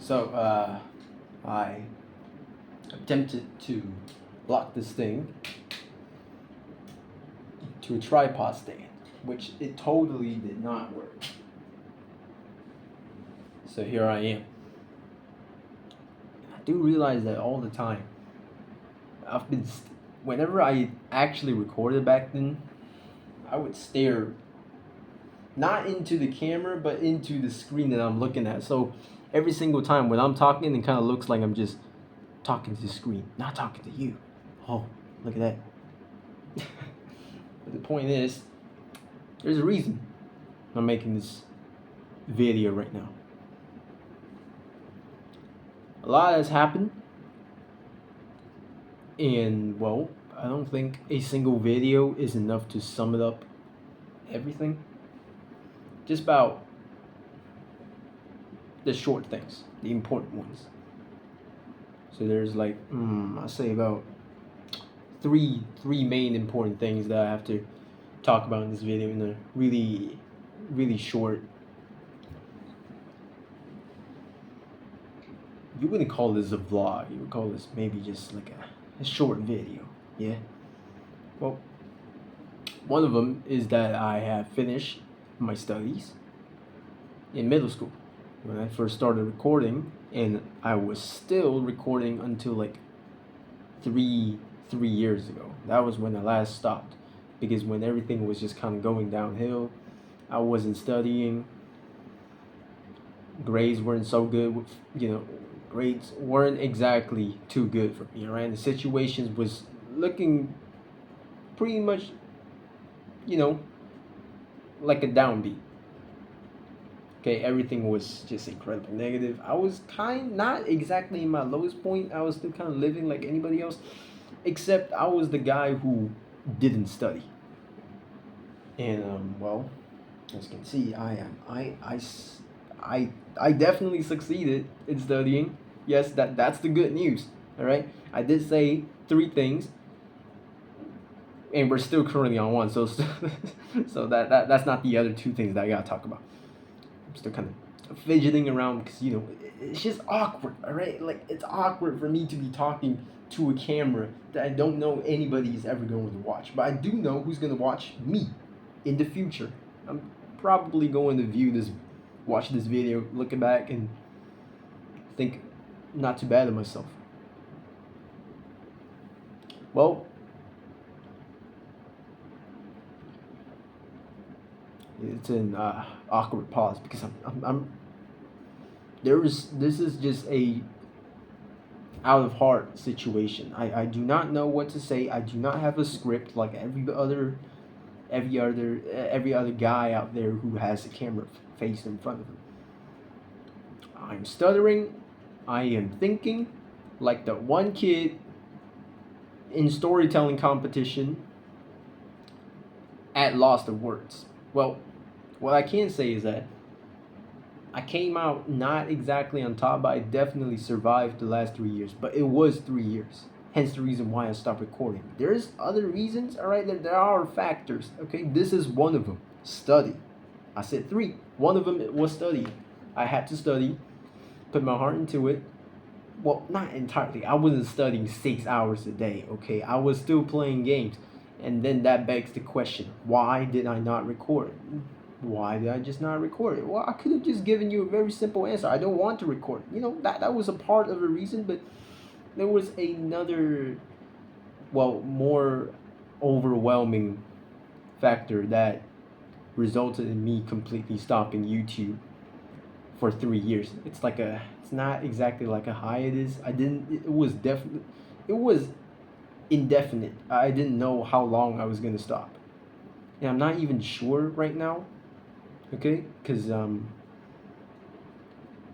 So I attempted to lock this thing to a tripod stand, which it totally did not work. So here I am. I do realize that all the time. Whenever I actually recorded back then, I would stare not into the camera but into the screen that I'm looking at. So every single time when I'm talking, it kind of looks like I'm just talking to the screen, not talking to you. Oh, look at that. But the point is, there's a reason I'm making this video right now. A lot has happened, and well, I don't think a single video is enough to sum it up everything. Just about the short things, the important ones. So there's like I say about three main important things that I have to talk about in this video in a really short. You wouldn't call this a vlog. You would call this maybe just like a short video. Yeah. Well, one of them is that I have finished my studies in middle school when I first started recording, and I was still recording until like three years ago. That was when I last stopped, because when everything was just kind of going downhill, I wasn't studying. Grades weren't so good. Grades weren't exactly too good for me. Right, the situations was looking pretty much, like a downbeat. Okay, everything was just incredibly negative. I was not exactly in my lowest point. I was still kind of living like anybody else, except I was the guy who didn't study. And well, as you can see, I definitely succeeded in studying. Yes, that's the good news. All right, I did say 3 things, and we're still currently on 1. So so that's not the other 2 things that I gotta talk about. I'm still kind of fidgeting around because it's just awkward. All right, like it's awkward for me to be talking to a camera that I don't know anybody is ever going to watch, but I do know who's gonna watch me in the future. I'm probably going to watch this video, looking back, and think not too bad of myself. Well, it's an awkward pause because this is just a out of heart situation. I do not know what to say. I do not have a script like every other guy out there who has a camera face in front of him. I'm stuttering. I am thinking like the one kid in storytelling competition at loss of words. Well, what I can say is that I came out not exactly on top, but I definitely survived the last 3 years. But it was 3 years. Hence the reason why I stopped recording. There's other reasons, all right? There are factors, okay? This is one of them. Study. I said 3. One of them was study. I had to study, put my heart into it. Well, not entirely. I wasn't studying 6 hours a day, okay? I was still playing games. And then that begs the question, why did I not record? Why did I just not record it? Well, I could have just given you a very simple answer. I don't want to record. That was a part of the reason, but there was another, more overwhelming factor that resulted in me completely stopping YouTube for 3 years. It's not exactly like a hiatus. It was indefinite. I didn't know how long I was gonna stop, and I'm not even sure right now. Okay, because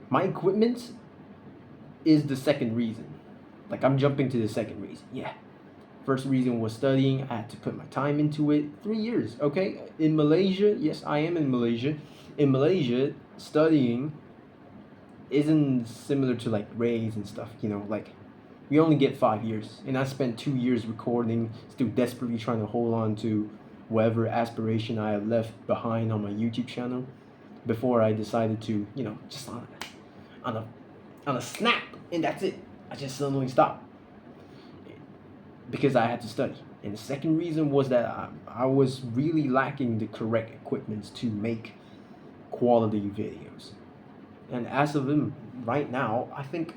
my equipment is the second reason. Like, I'm jumping to the second reason. Yeah, first reason was studying. I had to put my time into it. 3 years. Okay, in Malaysia, yes, I am in Malaysia. In Malaysia, studying isn't similar to like grades and stuff. Like, we only get 5 years, and I spent 2 years recording, still desperately trying to hold on to whatever aspiration I had left behind on my YouTube channel before I decided to, just on a on a snap, and that's it. I just suddenly stopped because I had to study. And the second reason was that I was really lacking the correct equipment to make quality videos. And as of them right now, I think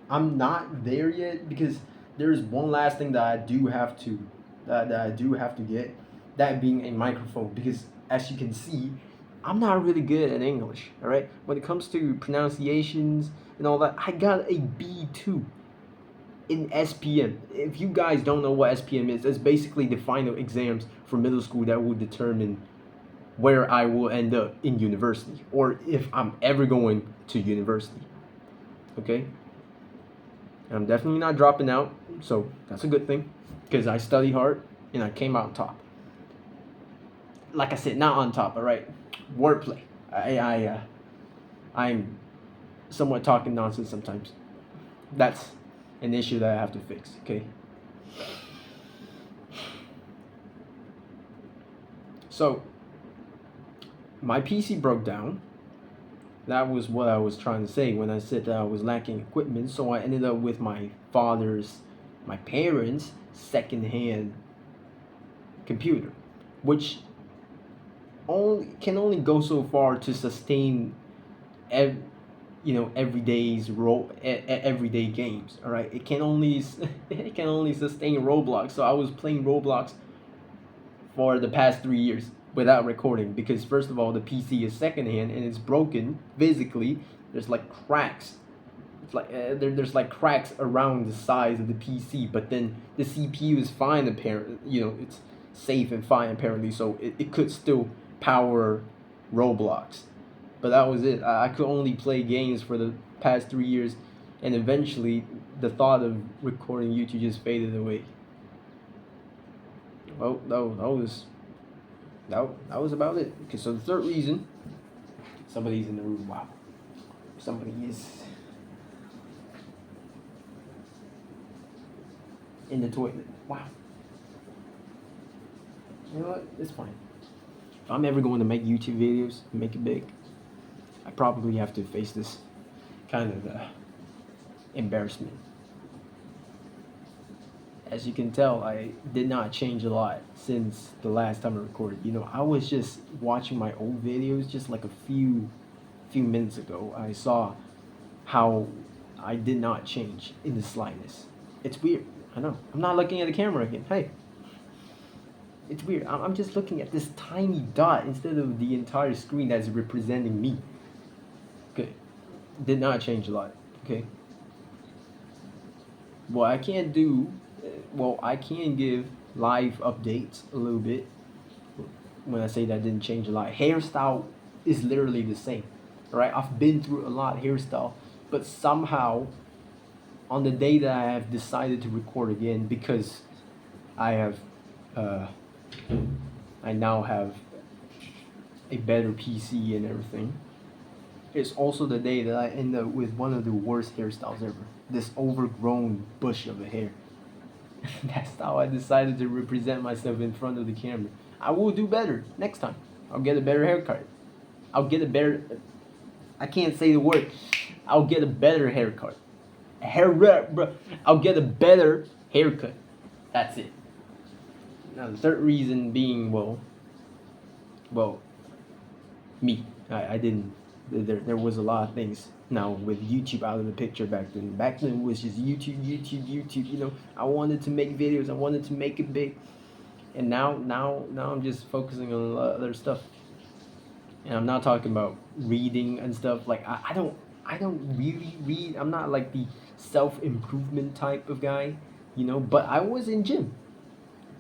I'm not there yet because there's one last thing that I do have to that I do have to get, that being a microphone, because as you can see, I'm not really good at English. All right, when it comes to pronunciations and all that, I got a B2 in SPM. If you guys don't know what SPM is, it's basically the final exams for middle school that will determine where I will end up in university, or if I'm ever going to university. Okay? And I'm definitely not dropping out, so that's a good thing because I study hard and I came out on top. Like I said, not on top, all right? Wordplay. I'm somewhat talking nonsense sometimes. That's an issue that I have to fix, okay? So, my PC broke down. That was what I was trying to say when I said that I was lacking equipment. So I ended up with my parents' secondhand computer, which only go so far to sustain, everyday games. All right, it can only it can only sustain Roblox. So I was playing Roblox for the past 3 years without recording because first of all the PC is secondhand and it's broken physically. There's like cracks. It's like there's like cracks around the size of the PC, but then the CPU is fine apparently. It's safe and fine apparently, so it could still power Roblox. But that was it. I could only play games for the past 3 years, and eventually the thought of recording YouTube just faded away. Well, that was about it. Okay, so the third reason, somebody's in the room. Wow, somebody is in the toilet. Wow. You know what? It's fine. If I'm ever going to make YouTube videos, make it big, I probably have to face this kind of embarrassment. As you can tell, I did not change a lot since the last time I recorded. I was just watching my old videos just like a few minutes ago. I saw how I did not change in the slightest. It's weird. I know. I'm not looking at the camera again. Hey. It's weird. I'm just looking at this tiny dot instead of the entire screen that's representing me. Okay. Did not change a lot. Okay. What I can't do, I can give live updates a little bit. When I say that didn't change a lot, hairstyle is literally the same, right? I've been through a lot of hairstyle, but somehow, on the day that I have decided to record again, because I have, I now have a better PC and everything. It's also the day that I end up with one of the worst hairstyles ever. This overgrown bush of a hair. That's how I decided to represent myself in front of the camera. I will do better next time. I'll get a better haircut. I can't say the word. I'll get a better haircut. I'll get a better haircut. That's it. Now the third reason being, me. I didn't. There was a lot of things. Now with YouTube out of the picture back then. Back then it was just YouTube. I wanted to make videos. I wanted to make it big. And now I'm just focusing on a lot of other stuff. And I'm not talking about reading and stuff. Like I don't really read. I'm not like the self-improvement type of guy, but I was in gym.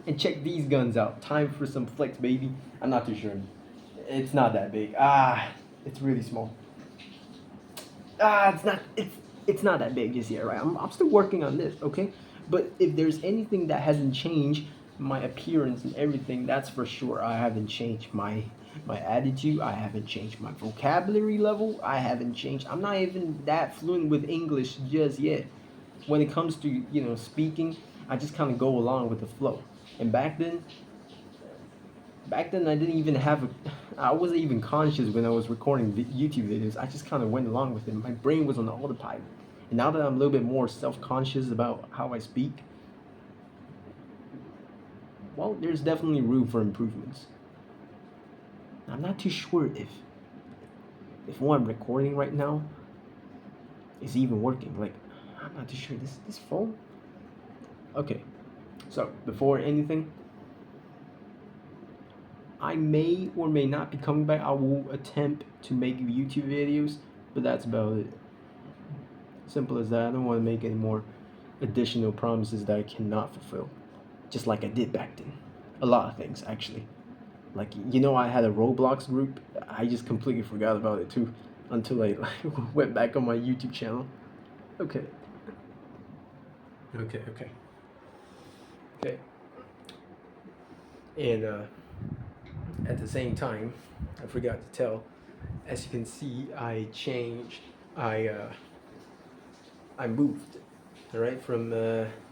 And check these guns out. Time for some flex, baby. I'm not too sure. It's not that big. It's really small. It's not that big just yet, right? I'm still working on this, okay? But if there's anything that hasn't changed, my appearance and everything, that's for sure. I haven't changed my attitude. I haven't changed my vocabulary level. I haven't changed. I'm not even that fluent with English just yet. When it comes to, speaking, I just kind of go along with the flow. And back then I didn't even I wasn't even conscious when I was recording YouTube videos. I just kind of went along with it. My brain was on autopilot. And now that I'm a little bit more self-conscious about how I speak, well, there's definitely room for improvements. I'm not too sure if what I'm recording right now is even working. Like, I'm not too sure. This phone. Okay, so before anything, I may or may not be coming back. I will attempt to make YouTube videos, but that's about it. Simple as that. I don't want to make any more additional promises that I cannot fulfill. Just like I did back then. A lot of things, actually. Like, I had a Roblox group. I just completely forgot about it too until I went back on my YouTube channel. Okay. Okay. And at the same time, I forgot to tell. As you can see, I changed. I moved, all right, from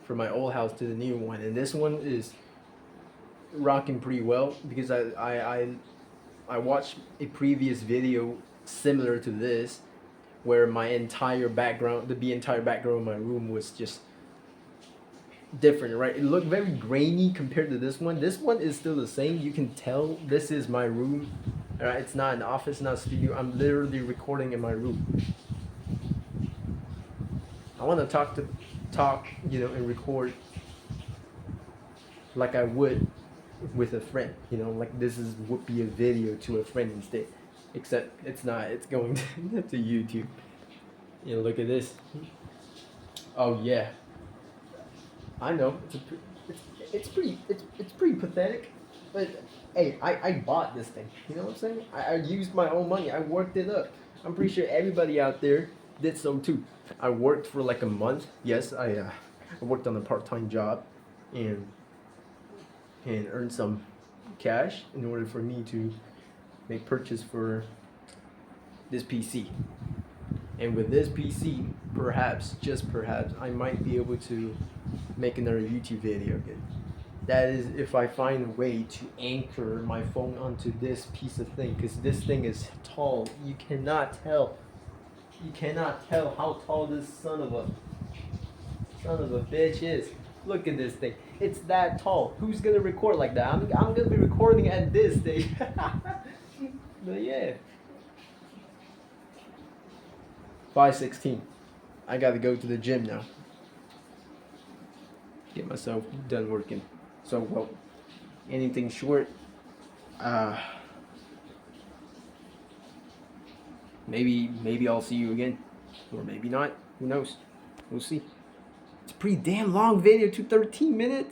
my old house to the new one, and this one is rocking pretty well because I watched a previous video similar to this, where the entire background of my room was just different, right? It looked very grainy compared to this one. This one is still the same. You can tell this is my room. All right, it's not an office, not a studio. I'm literally recording in my room. I want to talk, and record like I would with a friend. Like this would be a video to a friend instead. Except it's not. It's going to YouTube. Look at this. Oh yeah. I know it's pretty pathetic, but hey, I bought this thing. You know what I'm saying? I used my own money. I worked it up. I'm pretty sure everybody out there did so too. I worked for like a month. Yes, I worked on a part-time job, and earned some cash in order for me to make purchase for this PC. And with this PC, perhaps, just perhaps, I might be able to make another YouTube video again. That is if I find a way to anchor my phone onto this piece of thing, because this thing is tall. You cannot tell how tall this son of a bitch is. Look at this thing. It's that tall. Who's gonna record like that? I'm gonna be recording at this thing. But yeah. 5:16. I gotta go to the gym now. Get myself done working. So, well, anything short, maybe I'll see you again, or maybe not. Who knows? We'll see. It's a pretty damn long video, 13 minutes.